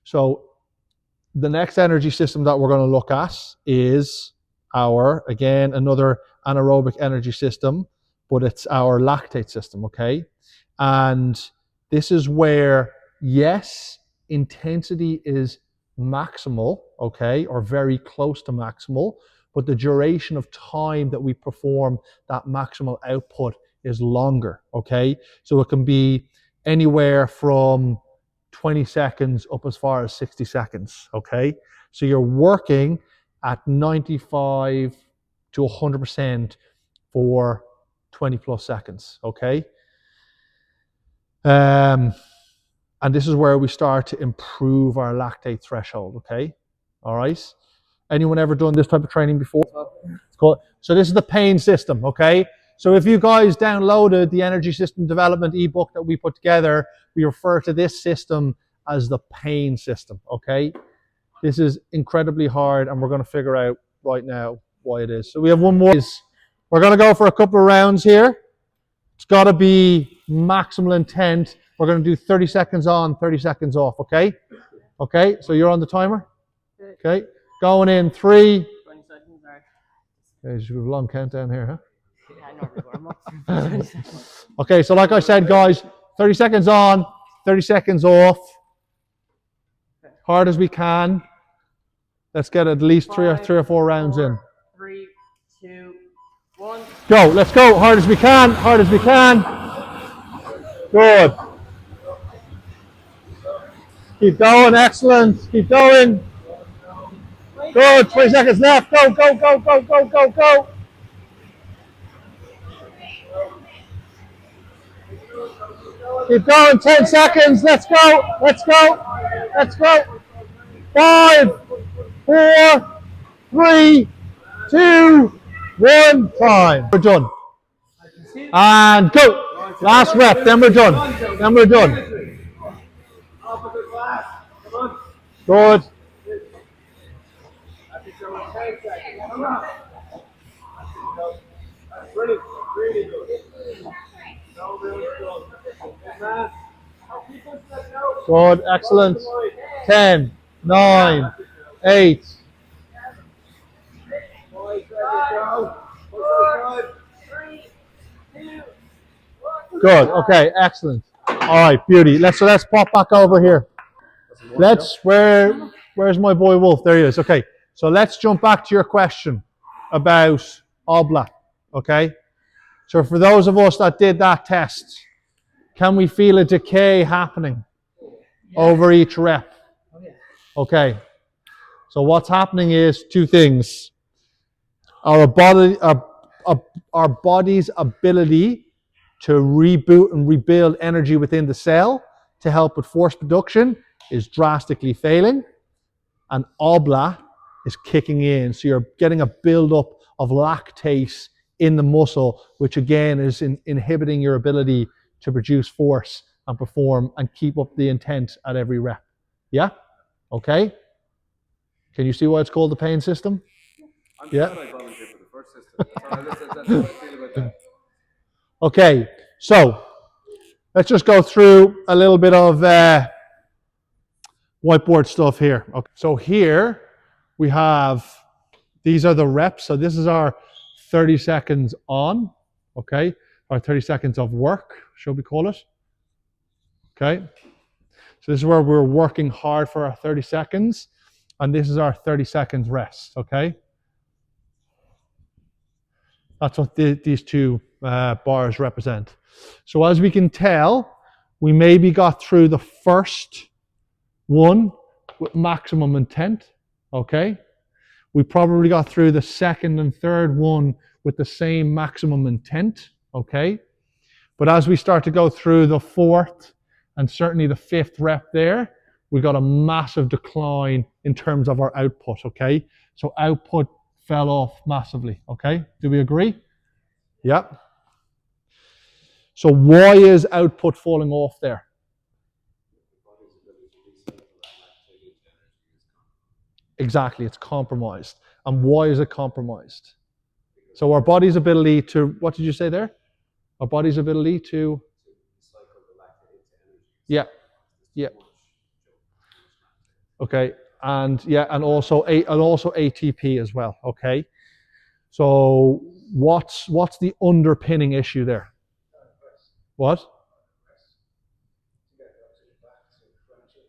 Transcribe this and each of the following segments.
So the next energy system that we're going to look at is again, another anaerobic energy system, but it's our lactate system, okay? And this is where, yes, intensity is maximal, okay, or very close to maximal, but the duration of time that we perform that maximal output is longer, okay? So it can be anywhere from 20 seconds up as far as 60 seconds, okay? So you're working at 95 to 100% for 20 plus seconds, okay? And this is where we start to improve our lactate threshold, okay? All right? Anyone ever done this type of training before? It's called, so this is the pain system, okay? So if you guys downloaded the energy system development ebook that we put together, we refer to this system as the pain system, okay? This is incredibly hard, and we're going to figure out right now why it is. So we have one more. We're going to go for a couple of rounds here. It's got to be maximal intent. We're going to do 30 seconds on, 30 seconds off, okay? Okay, so you're on the timer? Okay, going in 3. 20 seconds, all right. There's a long countdown here, huh? Yeah, I know everywhere. Okay, so like I said, guys, 30 seconds on, 30 seconds off. Hard as we can. Let's get at least 3 or 4 rounds in. 3, 2, 1. Go, let's go. Hard as we can, hard as we can. Good. Keep going, excellent. Keep going. Good, 20 seconds left. Go, go, go, go, go, go, go. Keep going, 10 seconds. Let's go, let's go, let's go. 5, 4, 3, 2, 1, time. We're done. And go. Last rep, then we're done. Then we're done. Good. Good, excellent. 10, 9, 8. Good, okay, excellent. All right, beauty. Let's pop back over here. Where's my boy Wolf? There he is. Okay, so let's jump back to your question about obla. Okay, so for those of us that did that test, can we feel a decay happening over each rep? Okay, so what's happening is 2 things. Our body's ability to reboot and rebuild energy within the cell to help with force production is drastically failing, and obla is kicking in. So you're getting a buildup of lactate in the muscle, which again is inhibiting your ability to produce force and perform and keep up the intent at every rep. Yeah? Okay? Can you see why it's called the pain system? Yeah? I volunteer for the first system. That's how I feel about that. Okay, so let's just go through a little bit of whiteboard stuff here. Okay, so here we have, these are the reps. So this is our 30 seconds on, okay, or 30 seconds of work, shall we call it? Okay, so this is where we're working hard for our 30 seconds, and this is our 30 seconds rest, okay? That's what these 2 bars represent. So as we can tell, we maybe got through the first one with maximum intent, okay? We probably got through the second and third one with the same maximum intent, okay? But as we start to go through the 4th and certainly the 5th rep there, we got a massive decline in terms of our output, okay? So output fell off massively, okay? Do we agree? Yeah. So why is output falling off there? Exactly, it's compromised. And why is it compromised? So our body's ability to, what did you say there? Our body's ability to... Yeah, yeah. Okay, and yeah, and also ATP as well. Okay, so what's the underpinning issue there? What?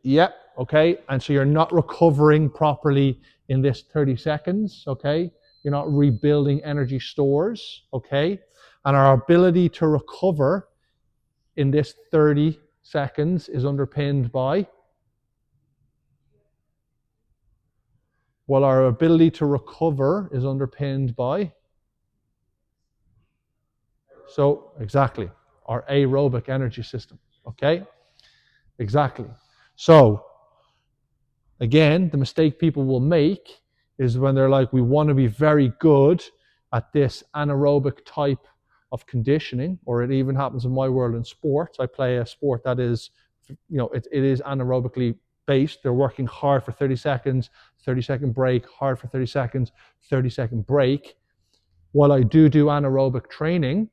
Yep. Okay, and so you're not recovering properly in this 30 seconds. Okay, you're not rebuilding energy stores. Okay, and our ability to recover in this 30 seconds is underpinned by, well, our ability to recover is underpinned by, so exactly, our aerobic energy system. Okay, exactly. So again, the mistake people will make is when they're like, we want to be very good at this anaerobic type of conditioning, or it even happens in my world in sports. I play a sport that is, it is anaerobically based. They're working hard for 30 seconds, 30-second break, hard for 30 seconds, 30-second break. While I do anaerobic training,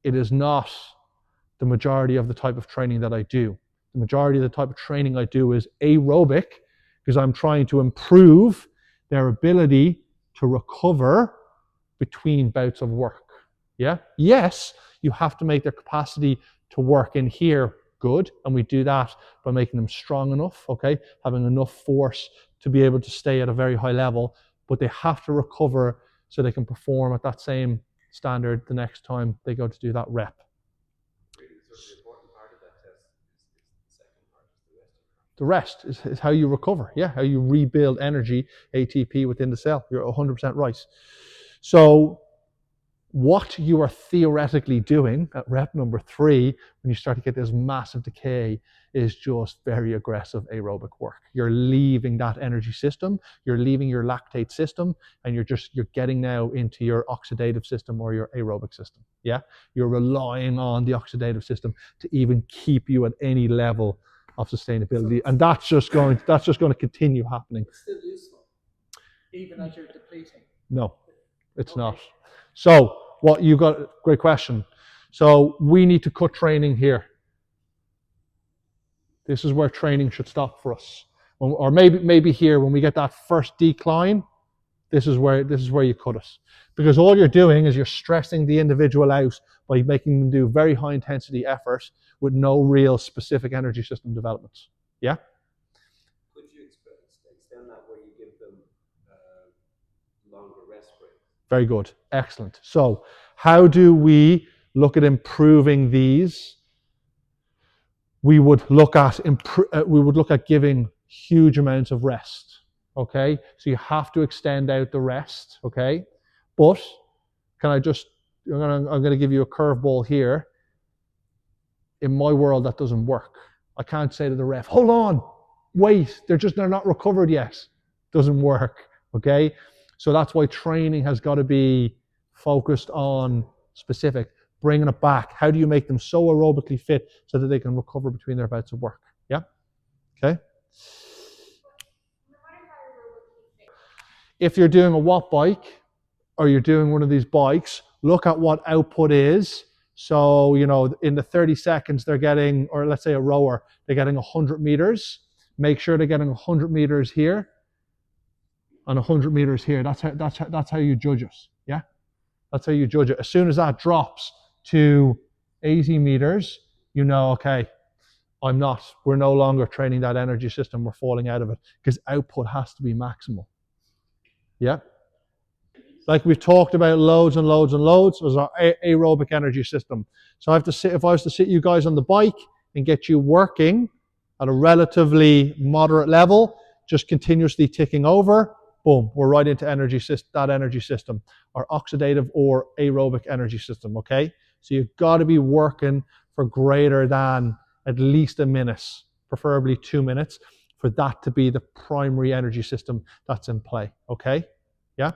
it is not the majority of the type of training that I do. The majority of the type of training I do is aerobic, because I'm trying to improve their ability to recover between bouts of work. Yeah. Yes, you have to make their capacity to work in here good, and we do that by making them strong enough, okay, having enough force to be able to stay at a very high level, but they have to recover so they can perform at that same standard the next time they go to do that rep. So the important part of that test is the second part, the rest. The rest is how you recover. Yeah, how you rebuild energy, ATP within the cell. You're 100% right. So what you are theoretically doing at rep number 3, when you start to get this massive decay, is just very aggressive aerobic work. You're leaving that energy system, you're leaving your lactate system, and you're getting now into your oxidative system or your aerobic system. Yeah, you're relying on the oxidative system to even keep you at any level of sustainability, and that's just going to continue happening. It's still useful, even as you're depleting. No, it's not. So what you got, great question. So we need to cut training here. This is where training should stop for us. Or maybe here, when we get that first decline, this is where you cut it. Because all you're doing is you're stressing the individual out by making them do very high intensity effort with no real specific energy system development. Yeah? Could you extend that where you give them longer rest breaks? Very good. Excellent. So how do we look at improving these? We would look at giving huge amounts of rest. Okay, so you have to extend out the rest. Okay, but I'm going to give you a curveball here. In my world, that doesn't work. I can't say to the ref, "Hold on, wait, they're not recovered yet." Doesn't work. Okay, so that's why training has got to be focused on specific. Bringing it back. How do you make them so aerobically fit so that they can recover between their bouts of work? Yeah? Okay? If you're doing a watt bike or you're doing one of these bikes, look at what output is. So, in the 30 seconds they're getting, or let's say a rower, they're getting 100 meters. Make sure they're getting 100 meters here and 100 meters here. That's how you judge it. Yeah? That's how you judge it. As soon as that drops to 80 meters, okay, we're no longer training that energy system, we're falling out of it, because output has to be maximal. Yeah? Like we've talked about loads and loads and loads, is our aerobic energy system. So if I was to sit you guys on the bike and get you working at a relatively moderate level, just continuously ticking over, boom, we're right into that energy system, our oxidative or aerobic energy system, okay? So you've got to be working for greater than at least a minute, preferably 2 minutes, for that to be the primary energy system that's in play, okay? Yeah?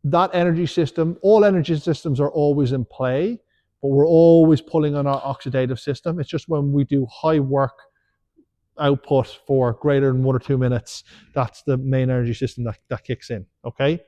That energy system, all energy systems are always in play, but we're always pulling on our oxidative system. It's just when we do high work output for greater than 1 or 2 minutes, that's the main energy system that kicks in, okay?